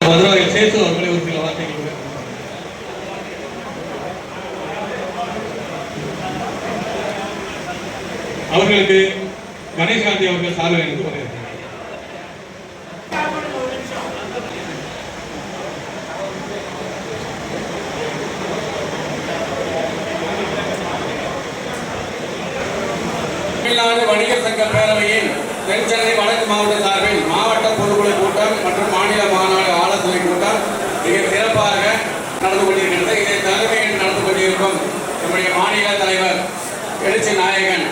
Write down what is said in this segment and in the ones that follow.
மதுராவில் சேத்து அவர்களை ஒரு சில வார்த்தைகள் அவர்களுக்கு கணேஷ்காந்தி அவர்கள் சார்பில் எனக்கு வருகிறார். தமிழ்நாடு வணிகர் சங்க பேரவையின் தென்சென்னை வடக்கு மாவட்ட சார்பில் மாவட்ட பொதுக்குழு கூட்டம் மற்றும் மாநில மாநாடு ஆலோசனை கூட்டம் மிக சிறப்பாக நடந்து கொண்டிருக்கிறது. இதை தலைமையில் நடந்து கொண்டிருக்கும் நம்முடைய மாநில தலைவர் எழுச்சி நாயகன்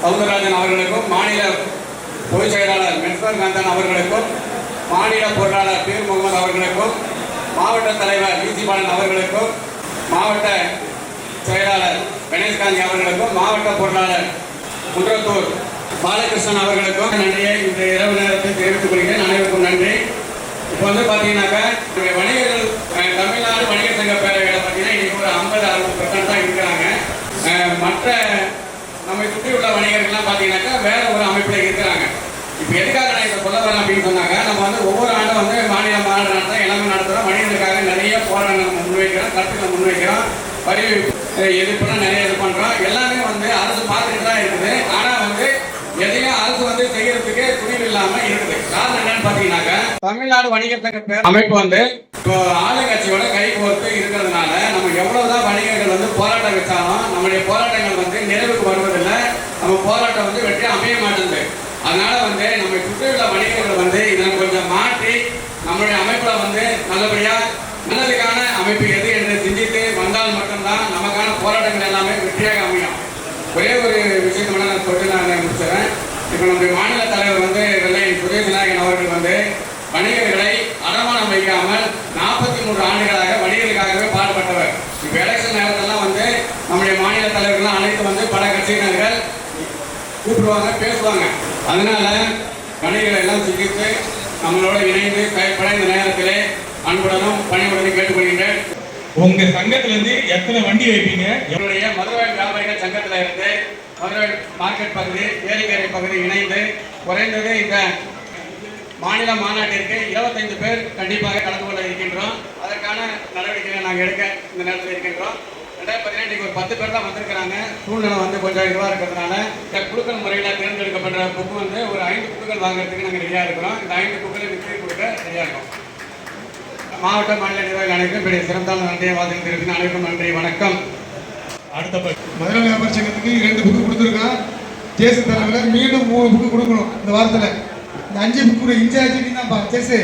சவுந்தரராஜன் அவர்களுக்கும், மாநில பொதுச் செயலாளர் மென்சர்காந்தன் அவர்களுக்கும், மாநில பொருளாளர் பீர் முகமது அவர்களுக்கும், மாவட்ட தலைவர் விசி பாலன் அவர்களுக்கும், மாவட்ட செயலாளர் கணேஷ்காந்தி அவர்களுக்கும், மாவட்ட பொருளாளர் குன்றத்தூர் பாலகிருஷ்ணன் அவர்களுக்கும் நன்றியை இந்த இரவு நேரத்தில் தெரிவித்துக் கொள்கிறேன். அனைவருக்கும் நன்றி. இப்போ வந்து பார்த்தீங்கன்னாக்கா வணிகர்கள் தமிழ்நாடு வணிகர் சங்க பேரவையில் பார்த்தீங்கன்னா இன்னைக்கு ஒரு 50-60% தான் இருக்கிறாங்க. மற்ற நம்மை சுற்றியுள்ள வணிகர்கள்லாம் பார்த்தீங்கன்னாக்கா வேற ஒரு அமைப்பில் இருக்கிறாங்க. இப்போ எதுக்காக நான் இதை சொல்ல வரேன் அப்படின்னு சொன்னாங்க, நம்ம வந்து ஒவ்வொரு ஆண்டும் வந்து மாநில மாநாடு நடத்துகிறோம், எல்லாமே நடத்துகிறோம். வணிகர்களுக்காக நிறைய போராட்டங்கள் நம்ம முன்வைக்கிறோம், கருத்துக்களை முன்வைக்கிறோம், வரி எதிர்ப்புலாம் நிறைய இது பண்ணுறோம். எல்லாமே வந்து அரசு பார்த்துட்டு தான் இருக்குது. ஆனால் வந்து எதையும் அரசு வந்து செய்யறதுக்கு துணிவு இல்லாமல் இருக்குது. காரணம் என்னன்னு பார்த்தீங்கன்னாக்கா தமிழ்நாடு வணிகர் சங்க அமைப்பு வந்து இப்போ ஆளுங்கட்சியோட கை கோர்த்து இருக்கிறதுனால நம்ம எவ்வளவுதான் வணிகர்கள் வந்து போராட்டம் வச்சாலும் நம்முடைய போராட்டங்கள் வந்து நிறைவுக்கு வருவதில்லை. நம்ம போராட்டம் வந்து வெற்றி அமைய மாட்டேங்குது. அதனால வந்து நம்ம சுற்றியுள்ள வணிகர்கள் வந்து இதை கொஞ்சம் மாற்றி நம்மளுடைய அமைப்புல வந்து நல்லபடியா நல்லதுக்கான அமைப்பு எது என்று சிந்தித்து வந்தால் மட்டும்தான் நமக்கான போராட்டங்கள் எல்லாமே வெற்றியாக அமையும். ஒரே ஒரு விஷயத்தை மட்டும் நான் சொல்லிட்டு நான் முடிச்சுறேன். இப்போ நம்முடைய மாநில தலைவர் வந்து வெள்ளை சுரேஷ் நாயகன் அவர்கள் வந்து வணிகர்களை அடமானம் வைக்காமல் 43 ஆண்டுகளாக வணிகர்களுக்காகவே பாடுபட்டவர். இப்போ எலெக்ஷன் நேரத்தெல்லாம் வந்து நம்முடைய மாநில தலைவர்கள்லாம் அனைத்து வந்து பல கட்சியினர்கள் கூப்பிடுவாங்க, பேசுவாங்க. அதனால வணிகர்கள் எல்லாம் சிந்தித்து நம்மளோட இணைந்து செயல்பட இந்த நேரத்திலே அன்புடனும் பணிவுடனும் கேட்டுக்கொள்கின்றேன். உங்க சங்கத்துல இருந்து எத்தனை வண்டி வைப்பீங்க? என்னுடைய மதுரை வியாபாரிகள் சங்கத்தில் இருந்து மதுரை மார்க்கெட் பகுதி, ஏரிக்கரை பகுதி இணைந்து குறைந்தது இந்த மாநில மாநாட்டிற்கு 25 பேர் கண்டிப்பாக கலந்து கொள்ள இருக்கின்றோம். அதற்கான நடவடிக்கைகளை நாங்கள் எடுக்க இந்த நேரத்தில் இருக்கின்றோம். 2018 ஒரு 10 பேர் தான் வந்திருக்கிறாங்க. சூழ்நிலை வந்து கொஞ்சம் இதுவாக இருக்கிறதுனால குழுக்கள் முறையில் தேர்ந்தெடுக்கப்பட்ட புக்கு வந்து ஒரு 5 புக்குகள் வாங்குறதுக்கு நாங்கள் ரெடியாக இருக்கிறோம். இந்த 5 புக்குகளை விற்று கொடுக்க ரெடியாக இருக்கோம். மாவட்ட மாநில நிர்வாகிகள் அனைவரும் பெரிய சிறந்தான நன்றியை வாழ்த்து தெரிவித்து அனைவருக்கும் நன்றி, வணக்கம். அடுத்த மதுரை வியாபார சங்கத்துக்கு 2 புக்கு கொடுத்துருக்கோம். தேச தலைவர் மீண்டும் 3 புக்கு கொடுக்கணும் இந்த வாரத்தில். இந்த 5 புக்கு இன்சார்ஜ் தான் சேசு.